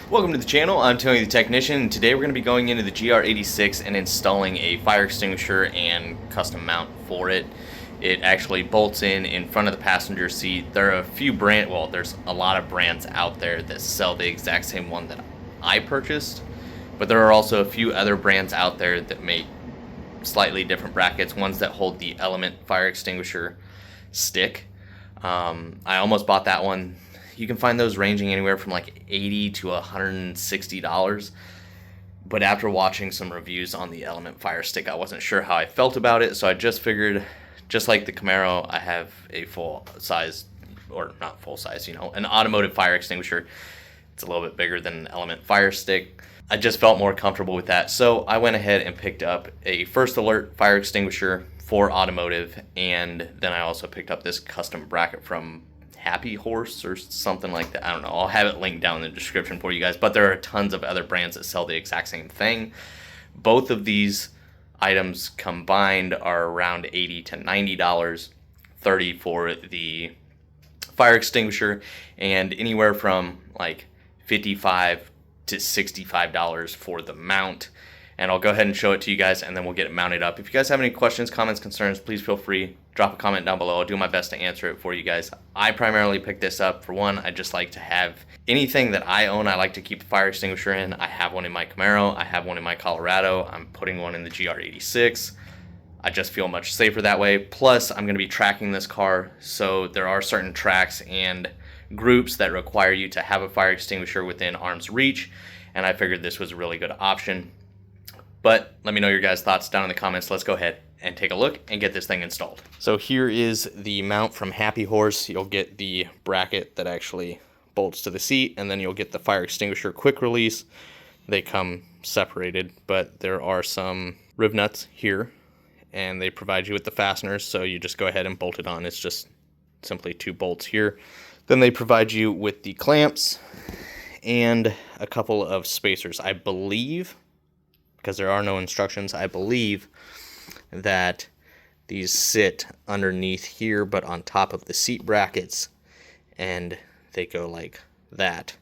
Welcome to the channel. I'm Tony the Technician, and today we're going to be going into the GR86 and installing a fire extinguisher and custom mount for it. It actually bolts in front of the passenger seat. There are a few there's a lot of brands out there that sell the exact same one that I purchased, but there are also a few other brands out there that make slightly different brackets, ones that hold the Element fire extinguisher stick. I almost bought that one. You can find those ranging anywhere from like $80 to $160. But after watching some reviews on the Element Fire Stick, I wasn't sure how I felt about it. So I just figured, just like the Camaro, I have a full size, or not full size, an automotive fire extinguisher. It's a little bit bigger than an Element Fire Stick. I just felt more comfortable with that. So I went ahead and picked up a First Alert fire extinguisher for automotive. And then I also picked up this custom bracket from Happy Horse or something like that. I don't know. I'll have it linked down in the description for you guys, but there are tons of other brands that sell the exact same thing. Both of these items combined are around $80 to $90, $30 for the fire extinguisher, and anywhere from like $55 to $65 for the mount. And I'll go ahead and show it to you guys, and then we'll get it mounted up. If you guys have any questions, comments, concerns, please feel free. Drop a comment down below. I'll do my best to answer it for you guys. I primarily picked this up for one. I just like to have anything that I own. I like to keep a fire extinguisher in. I have one in my Camaro. I have one in my Colorado. I'm putting one in the GR86. I just feel much safer that way. Plus, I'm going to be tracking this car, so there are certain tracks and groups that require you to have a fire extinguisher within arm's reach, and I figured this was a really good option. But let me know your guys' thoughts down in the comments. Let's go ahead and take a look and get this thing installed. So here is the mount from Happy Horse. You'll get the bracket that actually bolts to the seat, and then you'll get the fire extinguisher quick release. They come separated, but there are some riv nuts here, and they provide you with the fasteners, so you just go ahead and bolt it on. It's just simply 2 bolts here. Then they provide you with the clamps and a couple of spacers. I believe, because there are no instructions, I believe that these sit underneath here but on top of the seat brackets, and they go like that.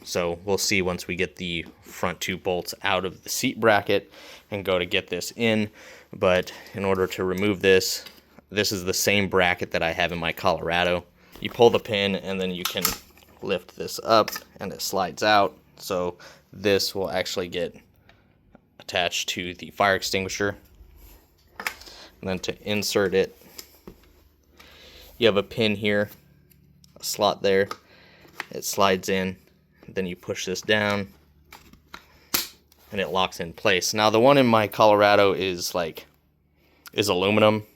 So we'll see once we get the front 2 bolts out of the seat bracket and go to get this in. But in order to remove this, this is the same bracket that I have in my Colorado. You pull the pin and then you can lift this up and it slides out. So this will actually get attached to the fire extinguisher. And then to insert it, you have a pin here, a slot there. It slides in, then you push this down and it locks in place. Now the one in my Colorado is aluminum,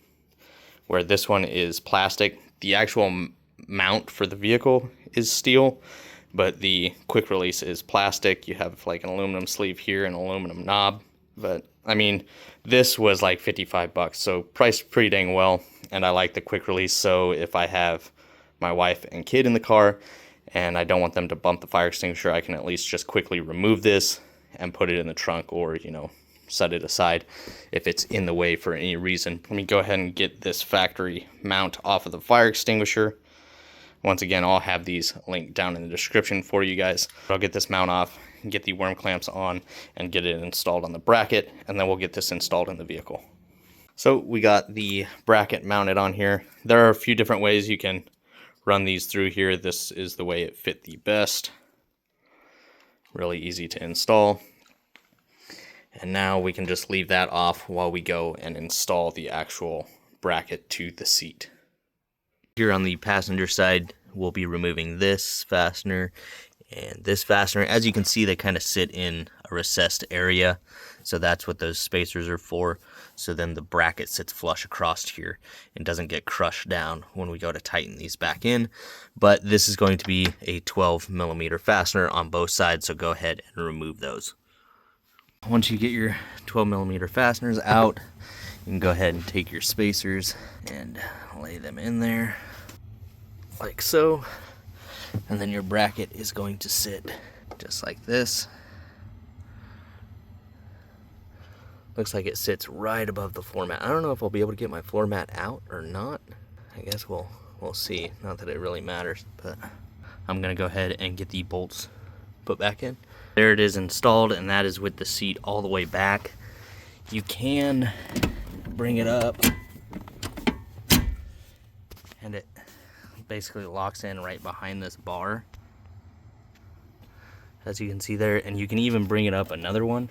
where this one is plastic. The actual mount for the vehicle is steel, but the quick release is plastic. You have like an aluminum sleeve here and an aluminum knob. But I mean, this was like $55, so priced pretty dang well. And I like the quick release, so if I have my wife and kid in the car and I don't want them to bump the fire extinguisher, I can at least just quickly remove this and put it in the trunk, or set it aside if it's in the way for any reason. Let me go ahead and get this factory mount off of the fire extinguisher. Once again, I'll have these linked down in the description for you guys. I'll get this mount off and get the worm clamps on and get it installed on the bracket, and then we'll get this installed in the vehicle. So we got the bracket mounted on here. There are a few different ways you can run these through here. This is the way it fit the best. Really easy to install. And now we can just leave that off while we go and install the actual bracket to the seat. Here on the passenger side, we'll be removing this fastener and this fastener. As you can see, they kind of sit in a recessed area, so that's what those spacers are for. So then the bracket sits flush across here and doesn't get crushed down when we go to tighten these back in. But this is going to be a 12mm fastener on both sides, so go ahead and remove those. Once you get your 12mm fasteners out, you can go ahead and take your spacers and lay them in there like so, and then your bracket is going to sit just like this. Looks like it sits right above the floor mat. I don't know if I'll be able to get my floor mat out or not. I guess we'll see. Not that it really matters, but I'm gonna go ahead and get the bolts put back in. There it is installed, and that is with the seat all the way back. You can bring it up, and it basically locks in right behind this bar, as you can see there. And you can even bring it up another one,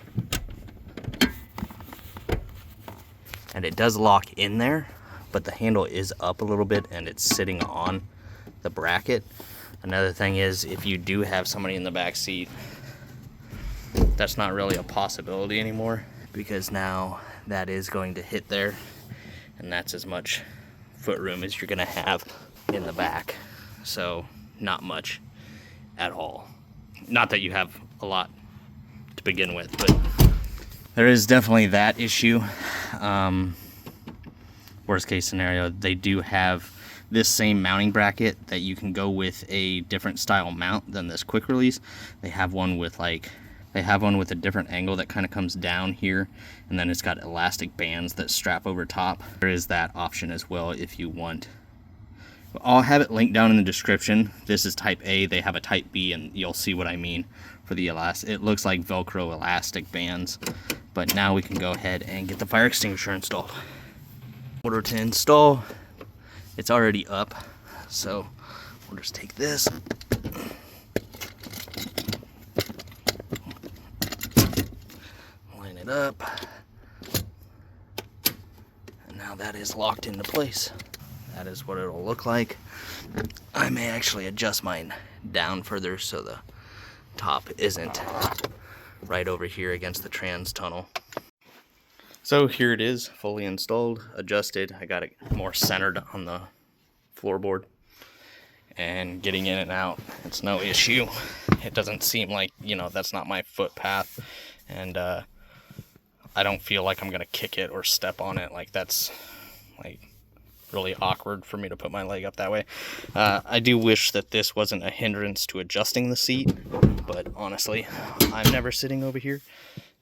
and it does lock in there, but the handle is up a little bit and it's sitting on the bracket. Another thing is, if you do have somebody in the back seat, that's not really a possibility anymore, because now that is going to hit there, and that's as much foot room as you're gonna have in the back. So not much at all. Not that you have a lot to begin with, but there is definitely that issue. Worst case scenario, they do have this same mounting bracket that you can go with a different style mount than this quick release. They have one with a different angle that kind of comes down here, and then it's got elastic bands that strap over top. There is that option as well if you want. I'll have it linked down in the description. This is type A, they have a type B, and you'll see what I mean for the elastic. It looks like Velcro elastic bands. But now we can go ahead and get the fire extinguisher installed. In order to install, it's already up, so we'll just take this, line it up, and now that is locked into place. That is what it'll look like. I may actually adjust mine down further so the top isn't right over here against the trans tunnel. So here it is, fully installed, adjusted. I got it more centered on the floorboard, and getting in and out, it's no issue. It doesn't seem like, you know, that's not my footpath, and I don't feel like I'm gonna kick it or step on it. Like, that's like really awkward for me to put my leg up that way. I do wish that this wasn't a hindrance to adjusting the seat, but honestly, I'm never sitting over here,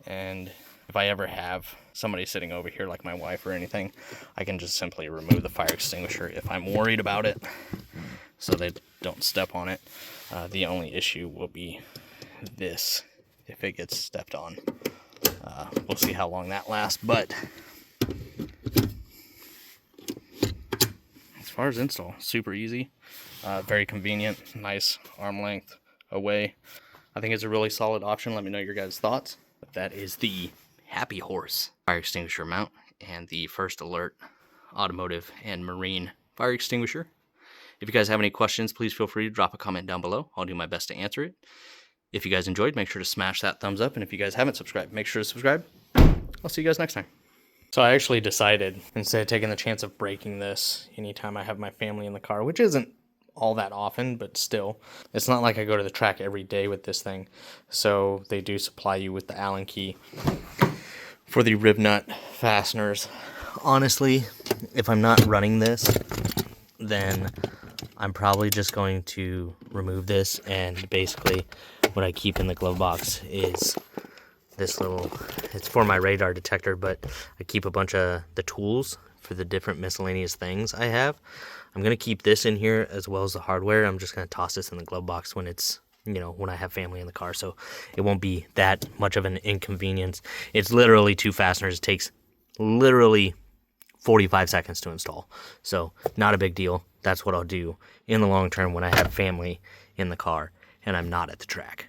and if I ever have somebody sitting over here like my wife or anything, I can just simply remove the fire extinguisher if I'm worried about it, so they don't step on it. The only issue will be this, if it gets stepped on. We'll see how long that lasts, but as far as install, super easy, very convenient, nice arm length away. I think it's a really solid option. Let me know your guys' thoughts. But that is the Happy Horse fire extinguisher mount and the First Alert automotive and marine fire extinguisher. If you guys have any questions, please feel free to drop a comment down below. I'll do my best to answer it. If you guys enjoyed, make sure to smash that thumbs up, and if you guys haven't subscribed, make sure to subscribe. I'll see you guys next time. So I actually decided, instead of taking the chance of breaking this anytime I have my family in the car, which isn't all that often, but still, it's not like I go to the track every day with this thing. So they do supply you with the Allen key for the rib nut fasteners. Honestly, if I'm not running this, then I'm probably just going to remove this, and basically what I keep in the glove box is this little, it's for my radar detector, but I keep a bunch of the tools for the different miscellaneous things I have. I'm going to keep this in here as well as the hardware. I'm just going to toss this in the glove box when it's, you know, when I have family in the car, so it won't be that much of an inconvenience. It's literally 2 fasteners. It takes literally 45 seconds to install, so not a big deal. That's what I'll do in the long term when I have family in the car and I'm not at the track.